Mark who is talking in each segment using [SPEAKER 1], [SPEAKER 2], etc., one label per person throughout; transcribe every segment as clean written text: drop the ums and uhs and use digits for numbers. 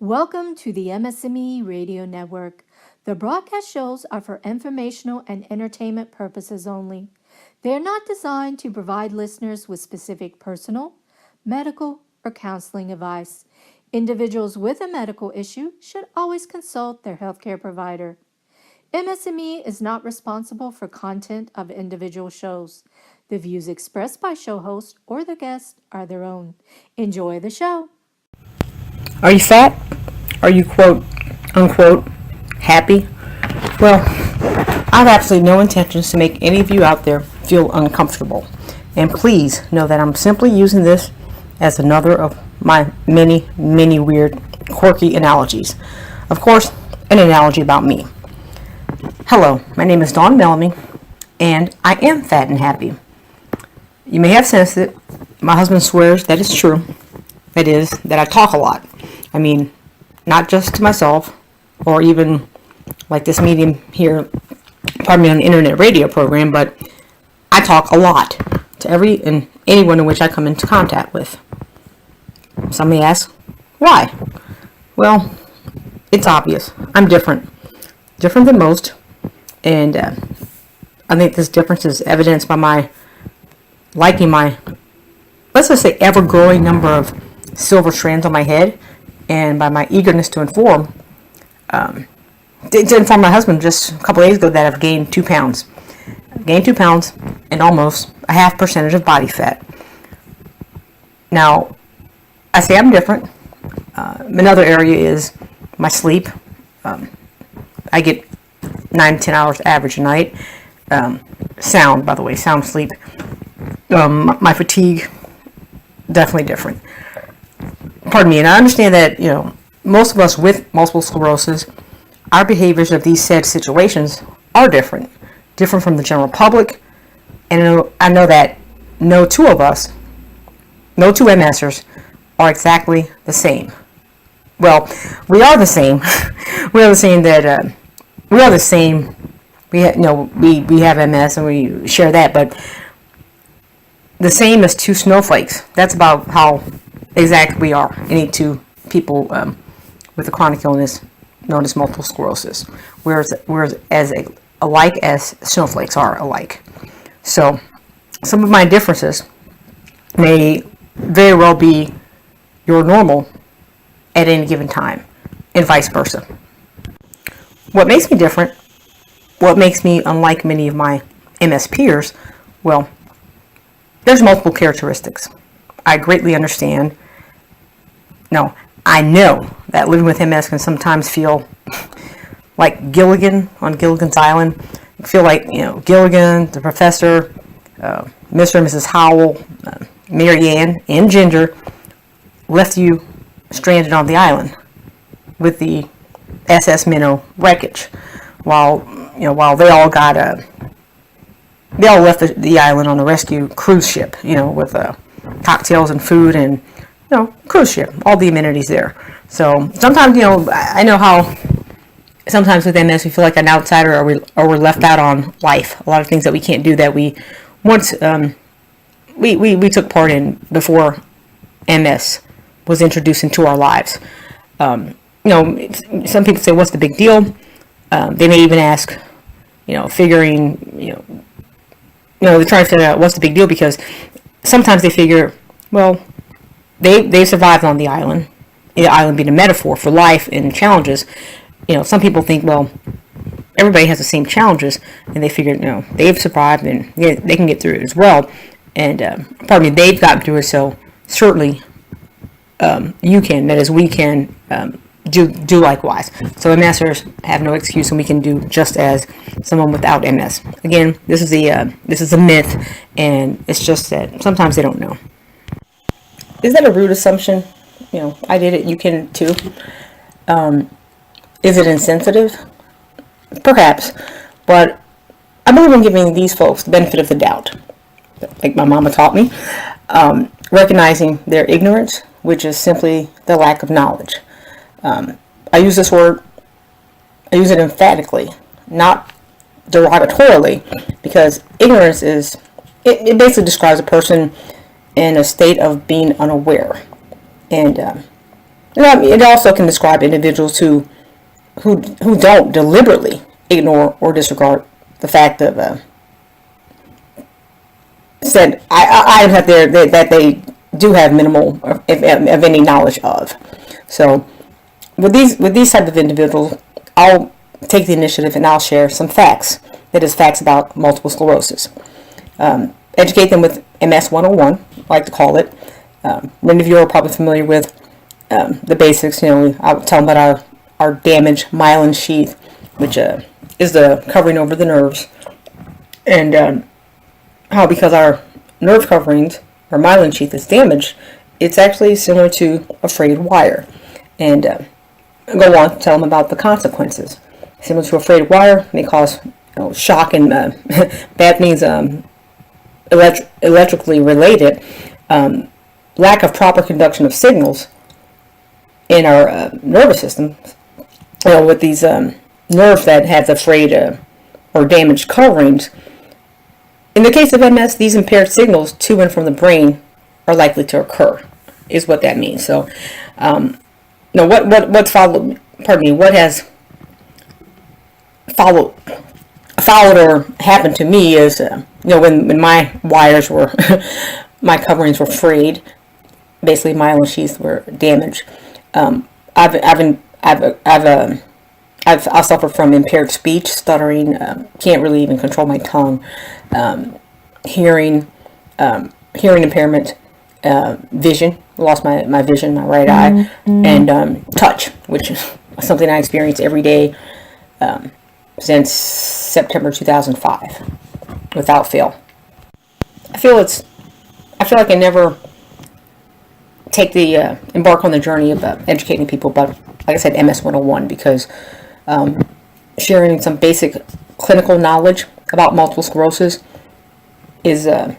[SPEAKER 1] Welcome to the MS&Me Radio Network. The broadcast shows are for informational and entertainment purposes only. They are not designed to provide listeners with specific personal, medical, or counseling advice. Individuals with a medical issue should always consult their healthcare provider. MS&Me is not responsible for content of individual shows. The views expressed by show hosts or their guests are their own. Enjoy the show.
[SPEAKER 2] Are you fat? Are you quote unquote happy? Well, I have absolutely no intentions to make any of you out there feel uncomfortable. And please know that I'm simply using this as another of my many weird, quirky analogies. Of course, an analogy about me. Hello, my name is Dawn Bellamy, and I am fat and happy. You may have sensed it. My husband swears that it's true. That is, that I talk a lot. I mean, not just to myself, or even like this medium here, pardon me, on the internet radio program, but I talk a lot to every and anyone in which I come into contact with. Some may ask, why? Well, it's obvious. I'm different than most, and I think this difference is evidenced by my liking my, let's just say, ever-growing number of silver strands on my head, and by my eagerness to inform my husband just a couple days ago that I've gained 2 pounds. Gained 2 pounds and almost a half percentage of body fat. Now, I say I'm different. Another area is my sleep. I get 9 to 10 hours average a night. Sound, by the way, sound sleep. My fatigue, definitely different. Pardon me, and I understand that, most of us with multiple sclerosis, our behaviors of these said situations are different from the general public, and I know that no two MSers are exactly the same. Well, we are the same. We are the same that, we are the same. We have MS and we share that, but the same as two snowflakes. That's about how exactly we are, any two people with a chronic illness known as multiple sclerosis. Whereas as alike as snowflakes are alike. So some of my differences may very well be your normal at any given time, and vice versa. What makes me different, what makes me unlike many of my MS peers, well, there's multiple characteristics. I greatly understand. No, I know that living with MS can sometimes feel like Gilligan on Gilligan's Island. You feel like, Gilligan, the professor, Mr. and Mrs. Howell, Mary Ann, and Ginger left you stranded on the island with the SS Minnow wreckage, while they all left the island on a rescue cruise ship, with cocktails and food and, cruise ship, all the amenities there. So sometimes, I know how sometimes with MS we feel like an outsider, or we're left out on life. A lot of things that we can't do that we once we took part in before MS was introduced into our lives. Some people say, what's the big deal? They may even ask, figuring, they're trying to figure out what's the big deal, because sometimes they figure, well, they survived on the island being a metaphor for life and challenges. Some people think, well, everybody has the same challenges, and they figure, they've survived and they can get through it as well. And pardon me, they've gotten through it, so certainly you can. That is, we can do likewise. So MSers have no excuse, and we can do just as someone without MS. Again, this is a myth, and it's just that sometimes they don't know. Is that a rude assumption? I did it. You can too. Is it insensitive? Perhaps, but I believe in giving these folks the benefit of the doubt, like my mama taught me, recognizing their ignorance, which is simply the lack of knowledge. I use this word, I use it emphatically, not derogatorily, because ignorance it basically describes a person in a state of being unaware. And It also can describe individuals who don't deliberately ignore or disregard the fact of said items that they do have minimal of any knowledge of. So with these type of individuals, I'll take the initiative and I'll share some facts. That is, facts about multiple sclerosis. Educate them with MS 101, I like to call it. Many of you are probably familiar with the basics. I'll tell them about our damaged myelin sheath, which is the covering over the nerves, and how, because our nerve coverings, our myelin sheath is damaged, it's actually similar to a frayed wire. And go on to tell them about the consequences. Similar to a frayed wire, they cause shock and bad things, electrically related, lack of proper conduction of signals in our nervous system. With these nerves that have the frayed or damaged coverings. In the case of MS, these impaired signals to and from the brain are likely to occur, is what that means. So, what's followed? Pardon me. What has followed or happened to me is, when my wires were, my coverings were frayed, basically myelin sheaths were damaged. I've suffered from impaired speech, stuttering, can't really even control my tongue, hearing impairment, vision, lost my vision, my right eye, and touch, which is something I experience every day since September 2005, without fail. I feel like I never embark on the journey of educating people about, like I said, MS 101, because sharing some basic clinical knowledge about multiple sclerosis is, kind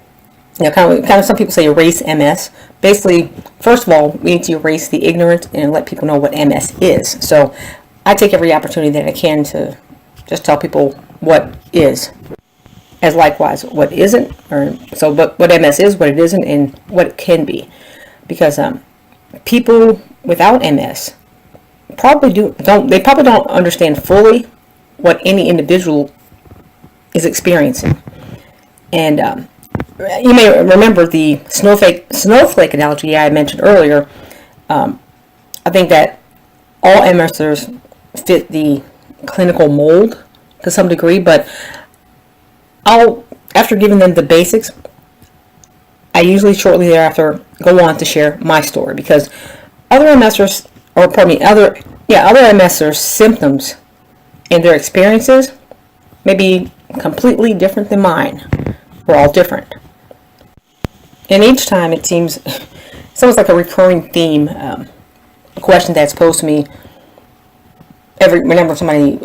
[SPEAKER 2] of some people say erase MS. Basically, first of all, we need to erase the ignorance and let people know what MS is. So I take every opportunity that I can to just tell people what is, as likewise what isn't, but what MS is, what it isn't, and what it can be. Because people without MS probably don't understand fully what any individual is experiencing. And you may remember the snowflake analogy I mentioned earlier. I think that all MSers fit the clinical mold to some degree, but after giving them the basics, I usually shortly thereafter go on to share my story, because other MSers, other MSers' symptoms and their experiences may be completely different than mine. We're all different. And each time it seems, it's almost like a recurring theme, a question that's posed to me whenever somebody,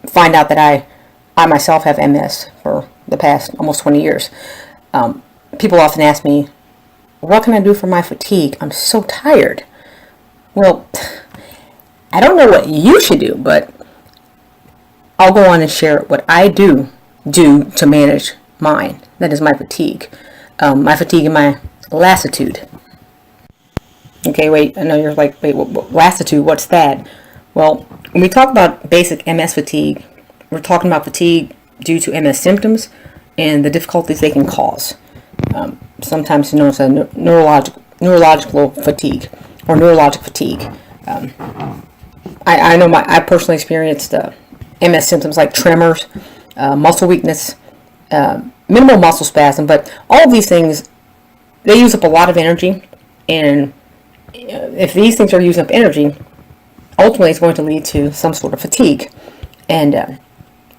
[SPEAKER 2] find out that I myself have MS for the past almost 20 years. People often ask me, what can I do for my fatigue? I'm so tired. Well, I don't know what you should do, but I'll go on and share what I do to manage mine. That is my fatigue. My fatigue and my lassitude. Okay, wait, I know you're like, wait, lassitude, what's that? Well, when we talk about basic MS fatigue, we're talking about fatigue due to MS symptoms and the difficulties they can cause. Sometimes known as a neurological fatigue or neurologic fatigue. I know I personally experienced MS symptoms like tremors, muscle weakness, minimal muscle spasm, but all of these things, they use up a lot of energy, and if these things are using up energy, ultimately it's going to lead to some sort of fatigue. And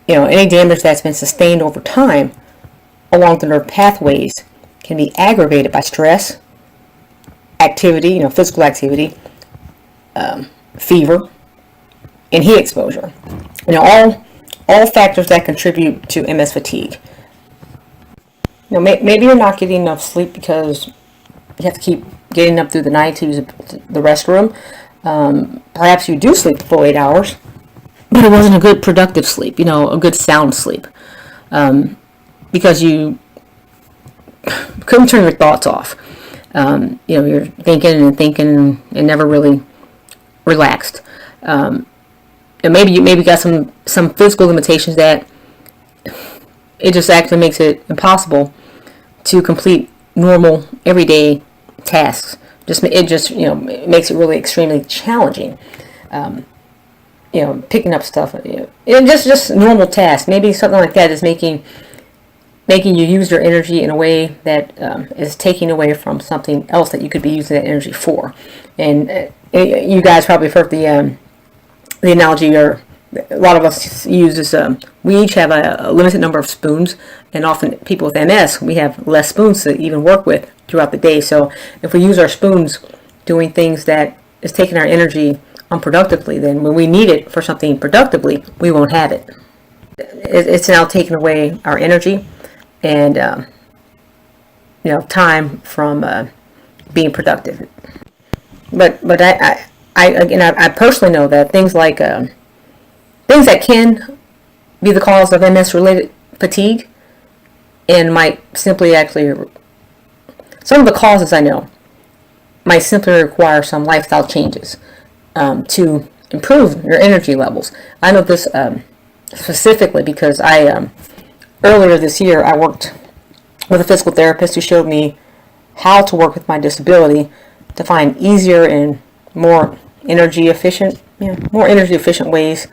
[SPEAKER 2] any damage that's been sustained over time along the nerve pathways can be aggravated by stress, activity, physical activity, fever, and heat exposure. All factors that contribute to MS fatigue. Maybe you're not getting enough sleep because you have to keep getting up through the night to use the restroom. Perhaps you do sleep the full 8 hours, but it wasn't a good productive sleep, a good sound sleep, because you couldn't turn your thoughts off. You're thinking and thinking and never really relaxed. And maybe you got some physical limitations that it just actually makes it impossible to complete normal everyday tasks. It makes it really extremely challenging. Picking up stuff, and just normal tasks. Maybe something like that is making you use your energy in a way that is taking away from something else that you could be using that energy for. And you guys probably have heard the analogy, or a lot of us use this. We each have a limited number of spoons, and often people with MS, we have less spoons to even work with throughout the day. So if we use our spoons doing things that is taking our energy unproductively, then when we need it for something productively, we won't have it. It's now taking away our energy and time from being productive. But I personally know that things like things that can be the cause of MS related fatigue and might simply some of the causes I know might simply require some lifestyle changes to improve your energy levels. I know this specifically because earlier this year I worked with a physical therapist who showed me how to work with my disability to find easier and more energy efficient ways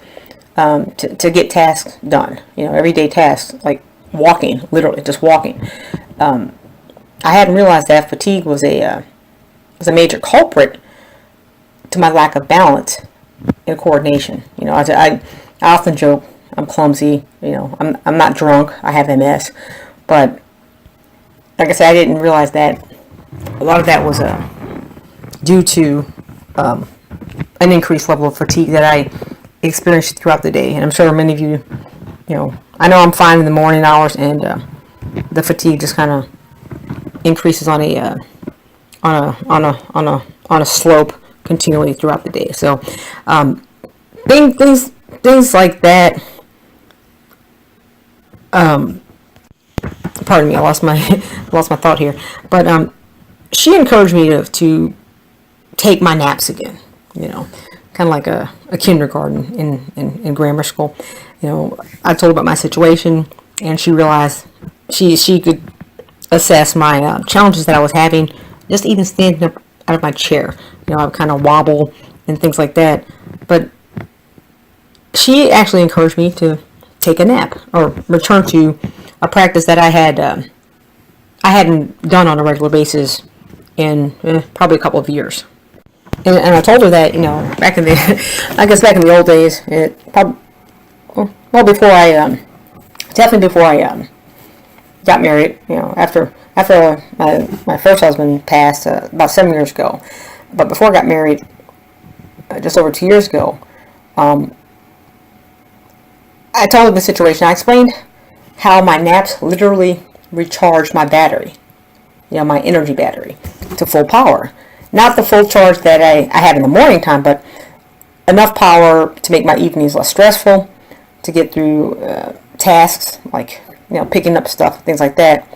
[SPEAKER 2] to get tasks done. Everyday tasks like walking, literally just walking. I hadn't realized that fatigue was a major culprit to my lack of balance and coordination. I often joke I'm clumsy. I'm not drunk. I have MS, but like I said, I didn't realize that a lot of that was due to an increased level of fatigue that I experienced throughout the day. And I'm sure many of you, I know I'm fine in the morning hours, and the fatigue just kind of increases on a slope continually throughout the day. So things like that. Pardon me, I lost my thought here. But she encouraged me to take my naps again. Kind of like a kindergarten in grammar school. I told her about my situation, and she realized she could assess my challenges that I was having just even standing up out of my chair. I would kind of wobble and things like that. But she actually encouraged me to take a nap or return to a practice that I hadn't done on a regular basis in probably a couple of years. And I told her that back in the old days, before I got married, after my first husband passed about 7 years ago, but before I got married, just over 2 years ago, I told her the situation. I explained how my naps literally recharge my battery, my energy battery, to full power. Not the full charge that I have in the morning time, but enough power to make my evenings less stressful, to get through tasks like picking up stuff, things like that,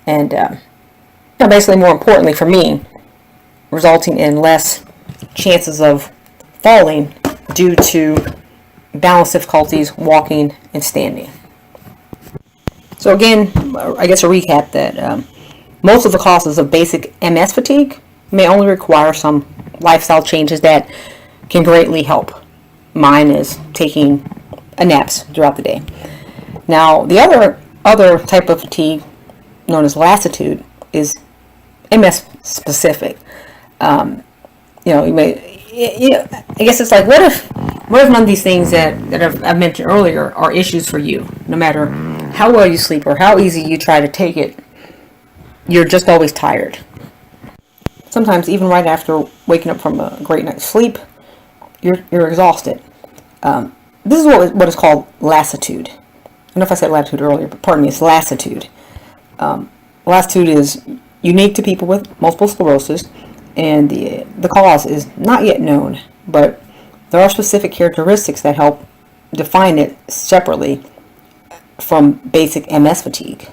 [SPEAKER 2] and basically, more importantly for me, resulting in less chances of falling due to balance difficulties walking and standing. So again, I guess a recap that most of the causes of basic MS fatigue may only require some lifestyle changes that can greatly help. Mine is taking naps throughout the day. Now, the other type of fatigue, known as lassitude, is MS specific. I guess it's like, what if none of these things that I've mentioned earlier are issues for you? No matter how well you sleep or how easy you try to take it, you're just always tired. Sometimes even right after waking up from a great night's sleep, you're exhausted. This is what is called lassitude. I don't know if I said latitude earlier, but pardon me, it's lassitude. Lassitude is unique to people with multiple sclerosis, and the cause is not yet known, but there are specific characteristics that help define it separately from basic MS fatigue.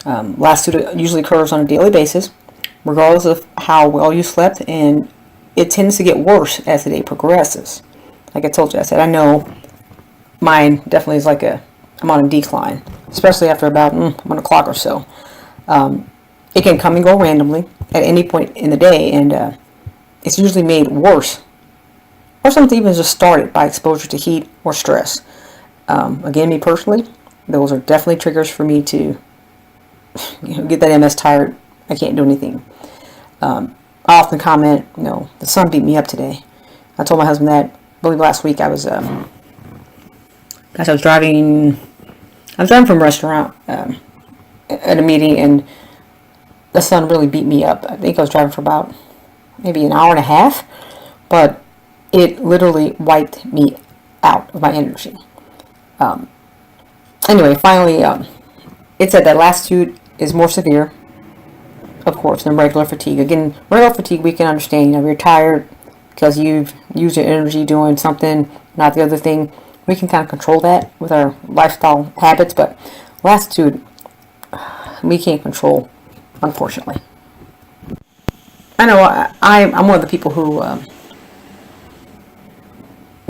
[SPEAKER 2] Lassitude usually occurs on a daily basis, regardless of how well you slept, and it tends to get worse as the day progresses. Like I told you, I said, I know mine definitely is I'm on a decline, especially after about 1 o'clock or so. It can come and go randomly at any point in the day, and it's usually made worse, or something even just started by exposure to heat or stress. Again, me personally, those are definitely triggers for me to get that MS tired. I can't do anything. I often comment, the sun beat me up today. I told my husband that, I believe last week I was driving from a restaurant at a meeting, and the sun really beat me up. I think I was driving for about maybe an hour and a half, but it literally wiped me out of my energy. Anyway, finally, it said that lassitude is more severe, of course, than regular fatigue. Again, regular fatigue we can understand. You're tired because you've used your energy doing something, not the other thing. We can kind of control that with our lifestyle habits, but lassitude, we can't control, unfortunately. I know I'm one of the people who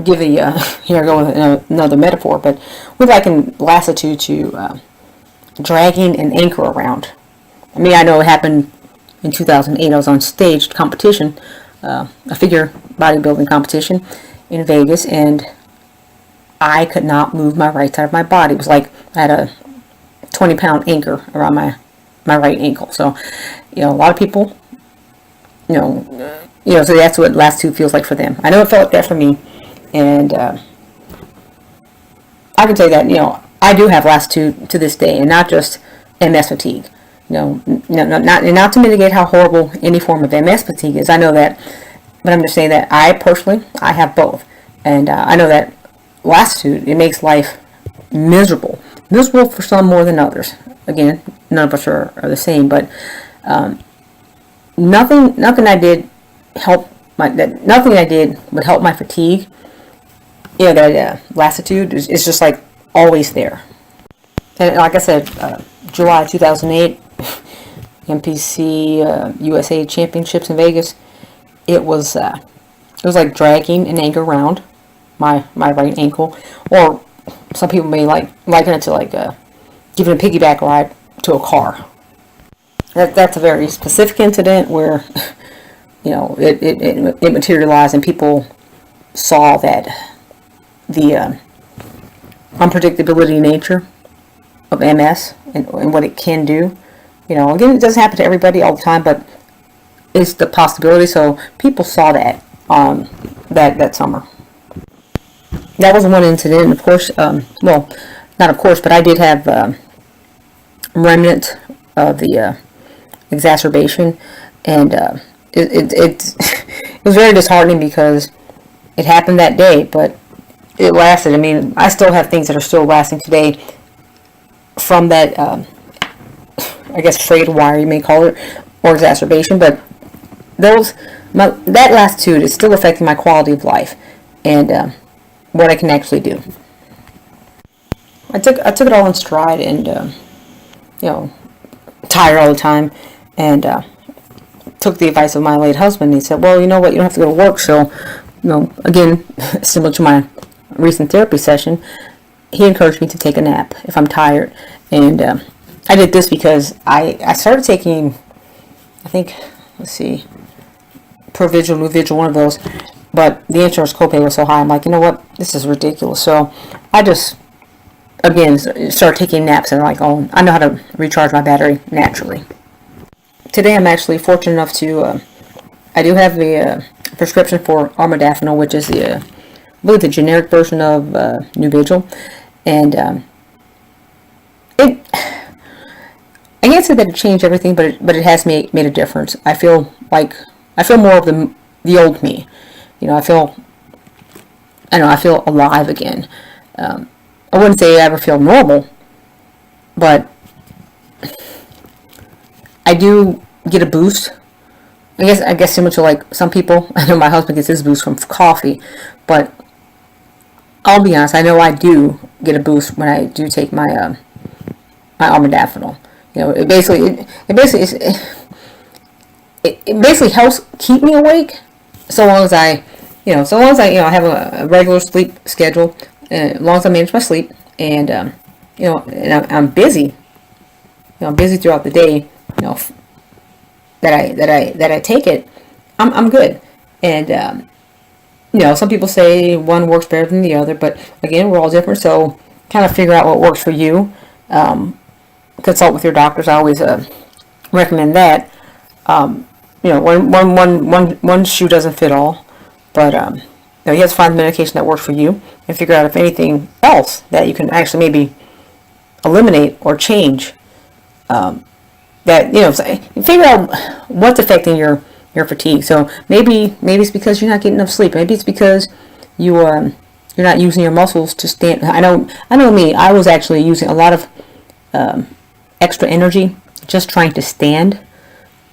[SPEAKER 2] give here I go with another metaphor, but we liken lassitude to dragging an anchor around. I know it happened in 2008. I was on stage competition, a figure bodybuilding competition in Vegas, and I could not move my right side of my body. It was like I had a 20-pound anchor around my right ankle. So, a lot of people, so that's what lassitude feels like for them. I know it felt like that for me, and I can say that, I do have lassitude to this day, and not just MS fatigue. Not to mitigate how horrible any form of MS fatigue is. I know that, but I'm just saying that I have both, and I know that lassitude, it makes life miserable for some more than others. Again, none of us are the same, but nothing I did nothing I did would help my fatigue. That lassitude is just like always there. And like I said, July 2008, NPC USA Championships in Vegas. It was like dragging an anchor around my right ankle, or some people may liken it to giving a piggyback ride to a car. That's a very specific incident where it materialized, and people saw that the unpredictability nature of MS and what it can do. Again, it doesn't happen to everybody all the time, but it's the possibility. So people saw that that summer. That was one incident. Of course, well, not of course, but I did have remnant of the exacerbation, and it was very disheartening because it happened that day, but it lasted. I still have things that are still lasting today from that, I guess, frayed wire, you may call it, or exacerbation, but that lassitude is still affecting my quality of life and what I can actually do. I took it all in stride, and tired all the time, and took the advice of my late husband. He said, well, you know what, you don't have to go to work. So, again, similar to my recent therapy session, he encouraged me to take a nap if I'm tired. And I did this because I started taking, I think, Provigil, Nuvigil, one of those, but the insurance copay was so high. I'm like, you know what, this is ridiculous. So I just, again, started taking naps, and I know how to recharge my battery naturally. Today I'm actually fortunate enough to, I do have the prescription for armodafinil, which is I believe the generic version of Nuvigil, and I can't say that it changed everything, but it has made a difference. I feel more of the old me. I feel alive again. I wouldn't say I ever feel normal, but I do get a boost. I guess similar to some people. I know my husband gets his boost from coffee, but I'll be honest. I know I do get a boost when I do take my my armodafinil. It basically is. it basically helps keep me awake, so long as I have a regular sleep schedule, as long as I manage my sleep, and and I'm busy, I'm busy throughout the day, that I take it, I'm good. And some people say one works better than the other, but again, we're all different, so kind of figure out what works for you. Consult with your doctors. I always recommend that. One shoe doesn't fit all, but you have to find the medication that works for you and figure out if anything else that you can actually maybe eliminate or change. Figure out what's affecting your fatigue. So maybe it's because you're not getting enough sleep. Maybe it's because you're not using your muscles to stand. I know me. I was actually using a lot of extra energy just trying to stand.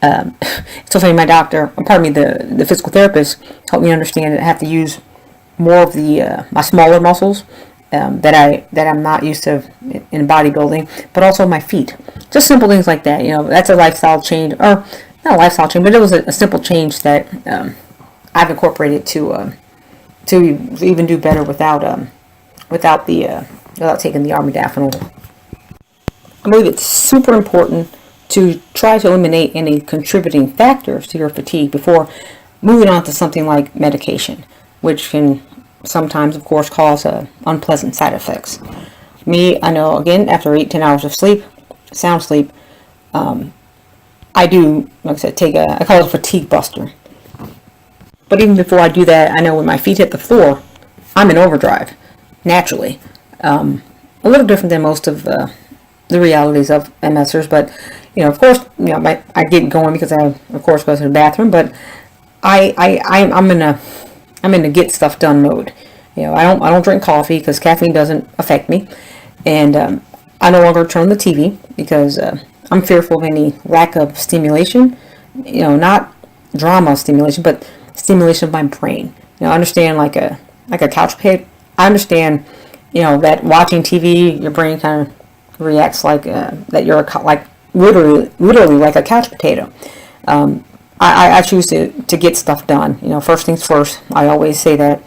[SPEAKER 2] It's so funny. My doctor, the physical therapist, helped me understand that I have to use more of my smaller muscles that I'm not used to in bodybuilding, but also my feet. Just simple things like that. That's a lifestyle change, or not a lifestyle change, but it was a simple change that I've incorporated to even do better without taking the armodafinil. I believe it's super important to try to eliminate any contributing factors to your fatigue before moving on to something like medication, which can sometimes, of course, cause unpleasant side effects. Me, I know, again, after 8-10 hours of sleep, sound sleep, I do, like I said, I call it a fatigue buster. But even before I do that, I know when my feet hit the floor, I'm in overdrive, naturally. A little different than most of the realities of MSers, but of course, I get going because I, of course, go to the bathroom. But I'm in a get stuff done mode. I don't drink coffee because caffeine doesn't affect me, and I no longer turn on the TV because I'm fearful of any lack of stimulation. Not drama stimulation, but stimulation of my brain. I understand like a couch potato. I understand that watching TV, your brain kind of reacts like that you're like literally like a couch potato. I choose to get stuff done. First things first. I always say that.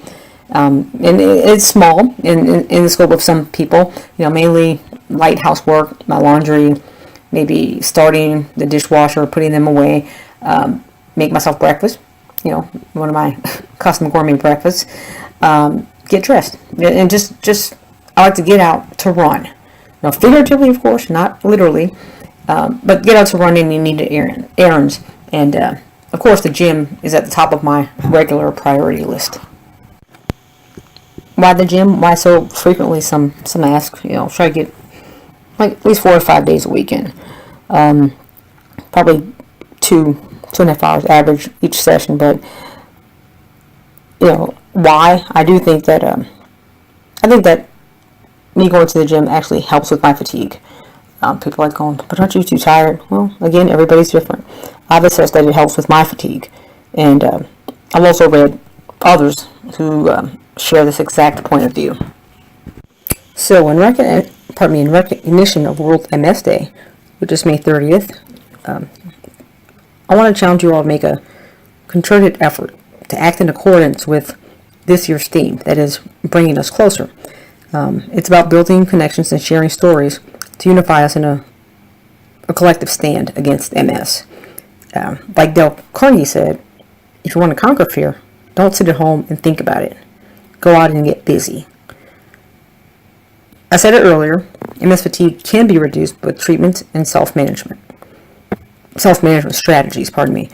[SPEAKER 2] And it's small in the scope of some people. Mainly light housework, my laundry, maybe starting the dishwasher, putting them away, make myself breakfast. One of my custom gourmet breakfasts. Get dressed and just I like to get out to run. Now, figuratively, of course, not literally, but get out to run any needed errands. And, of course, the gym is at the top of my regular priority list. Why the gym? Why so frequently? Some ask. Try to get like at least 4 or 5 days a weekend. Probably 2.5 hours average each session. But why? I do think that me going to the gym actually helps with my fatigue. People are like going, but aren't you too tired? Well, again, everybody's different. I've assessed that it helps with my fatigue. And I've also read others who share this exact point of view. So in recognition of World MS Day, which is May 30th, I want to challenge you all to make a concerted effort to act in accordance with this year's theme, that is, bringing us closer. It's about building connections and sharing stories to unify us in a collective stand against MS. Like Dale Carnegie said, if you want to conquer fear, don't sit at home and think about it. Go out and get busy. I said it earlier, MS fatigue can be reduced with treatment and self-management strategies, pardon me.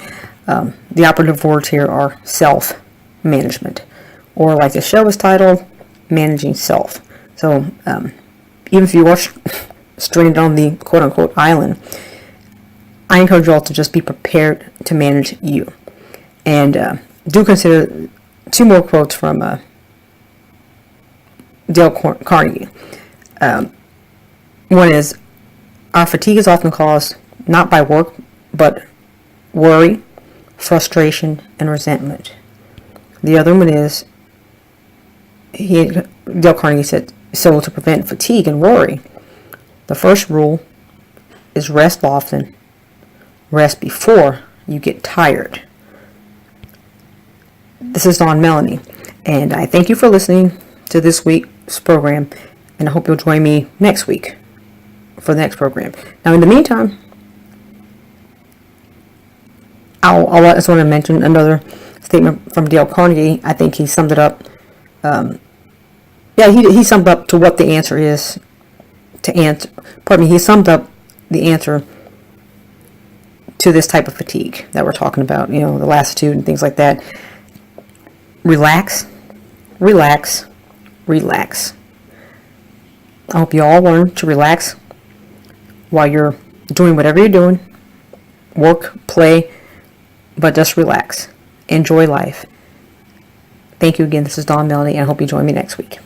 [SPEAKER 2] The operative words here are self-management, or like the show is titled, Managing Self. So even if you are stranded on the quote-unquote island, I encourage you all to just be prepared to manage you. And do consider 2 more quotes from Dale Carnegie. One is, our fatigue is often caused not by work, but worry, frustration, and resentment. The other one is, Dale Carnegie said, so to prevent fatigue and worry, the first rule is rest often, rest before you get tired. This is Dawn Melanie, and I thank you for listening to this week's program, and I hope you'll join me next week for the next program. Now, in the meantime, I just want to mention another statement from Dale Carnegie. I think he summed it up. He summed up to what the answer is to answer. Pardon me. He summed up the answer to this type of fatigue that we're talking about. The lassitude and things like that. Relax, relax, relax. I hope you all learn to relax while you're doing whatever you're doing. Work, play, but just relax. Enjoy life. Thank you again. This is Dawn Melanie, and I hope you join me next week.